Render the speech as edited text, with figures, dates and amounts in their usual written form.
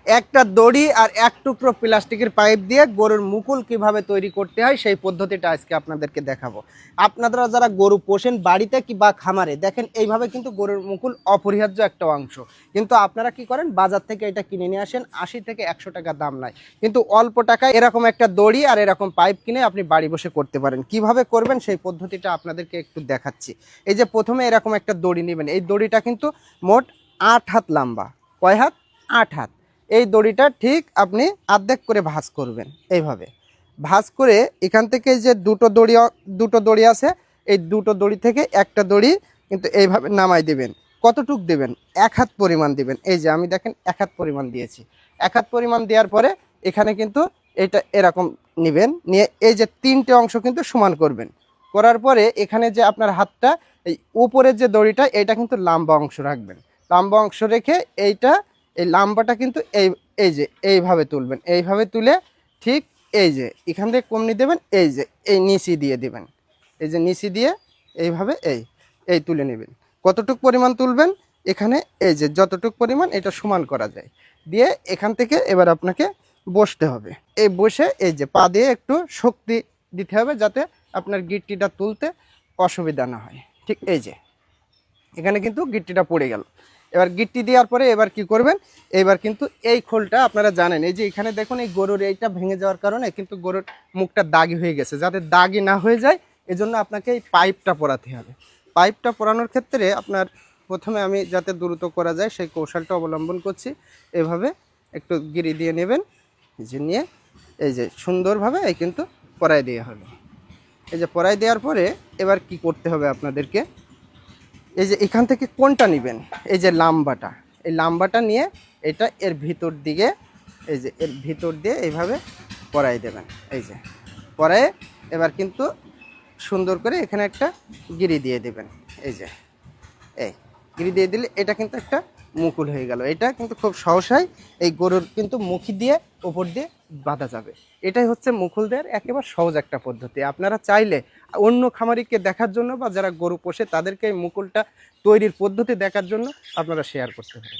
একটা দড়ি আর এক টুকরো প্লাস্টিকের পাইপ দিয়ে গরুর মুকুল কিভাবে তৈরি করতে হয় সেই পদ্ধতিটা আজকে আপনাদেরকে দেখাবো। আপনারা যারা গরু পোষেন বাড়িতে কি বা খামারে, দেখেন এইভাবে কিন্তু গরুর মুকুল অপরিহার্য একটা অংশ। কিন্তু আপনারা কি করেন, বাজার থেকে এটা কিনে নিয়ে আসেন, 80 থেকে 100 টাকা দাম নাই, কিন্তু অল্প টাকায় এরকম একটা দড়ি আর এরকম পাইপ কিনে আপনি বাড়ি বসে করতে পারেন। কিভাবে করবেন সেই পদ্ধতিটা আপনাদেরকে একটু দেখাচ্ছি। এই যে প্রথমে এরকম একটা দড়ি নেবেন, এই দড়িটা কিন্তু মোট 8 হাত লম্বা। কয় হাত? 8 হাত। এই দড়িটা ঠিক আপনি অর্ধেক করে ভাঁজ করবেন। এইভাবে ভাঁজ করে এখান থেকে যে দুটো দড়ি আছে, এই দুটো দড়ি থেকে একটা দড়ি কিন্তু এইভাবে নামাই দেবেন। কতটুক দেবেন? 1 হাত পরিমাণ দিবেন। এই যে আমি দেখেন 1 হাত পরিমাণ দিয়েছি। 1 হাত পরিমাণ দেওয়ার পরে এখানে কিন্তু এটা এরকম নেবেন, নিয়ে এই যে 3টে অংশ কিন্তু সমান করবেন। করার পরে এখানে যে আপনার হাতটা, এই উপরের যে দড়িটা, এটা কিন্তু লম্বা অংশ রাখবেন। লম্বা অংশ রেখে এই লাম্বাটা কিন্তু এই যে এইভাবে তুলবেন। এইভাবে তুলে ঠিক এই যে এখান থেকে কমনি দেবেন, এই যে এই নিচি দিয়ে দিবেন। এই যে নিচি দিয়ে এইভাবে এই তুলে নেবেন। কতটুক পরিমাণ তুলবেন? এখানে এই যে যতটুক পরিমাণ এটা সমান করা যায় দিয়ে এখান থেকে এবার আপনাকে বসতে হবে। এই বসে এই যে পা দিয়ে একটু শক্তি দিতে হবে যাতে আপনার গিট্টিটা তুলতে অসুবিধা না হয়। ঠিক এই যে এখানে কিন্তু গিট্টিটা পড়ে গেল। এবার গিট্টি দেওয়ার পরে এবার কি করবেন, এবার কিন্তু এই খোলটা আপনারা জানেন, এই যে এখানে দেখুন এই গরুর এইটা ভেঙে যাওয়ার কারণে কিন্তু গরুর মুখটা দাগি হয়ে গেছে। যাতে দাগি না হয়ে যায় এজন্য আপনাকে এই পাইপটা পরাতে হবে। পাইপটা পরানোর ক্ষেত্রে আপনার প্রথমে আমি যাতে দ্রুত করা যায় সেই কৌশলটা অবলম্বন করছি। এভাবে একটু গিরি দিয়ে নেবেন, এই যে নিয়ে এই যে সুন্দরভাবে এই কিন্তু পরাই দেওয়া হলো। এই যে পরাই দেওয়ার পরে এবার কি করতে হবে আপনাদেরকে, এই যে এখান থেকে কোনটা নেবেন, এই যে লাম্বাটা, এই লাম্বাটা নিয়ে এটা এর ভিতর দিকে, এই যে এর ভিতর দিয়ে এইভাবে পরাই দেবেন। এই যে পরায়ে এবার কিন্তু সুন্দর করে এখানে একটা গিরি দিয়ে দেবেন। এই যে এই গিরি দিয়ে দিলে এটা কিন্তু একটা মুকুল হয়ে গেল। এটা কিন্তু খুব সহসাই এই গরুর কিন্তু মুখি দিয়ে উপর দিয়ে বাঁধা যাবে। এটাই হচ্ছে মুকুল দেওয়ার একেবারে সহজ একটা পদ্ধতি। আপনারা চাইলে অন্য খামারিকে দেখার জন্য বা যারা গরু পোষে তাদেরকে এই মুকুলটা তৈরির পদ্ধতি দেখার জন্য আপনারা শেয়ার করতে পারেন।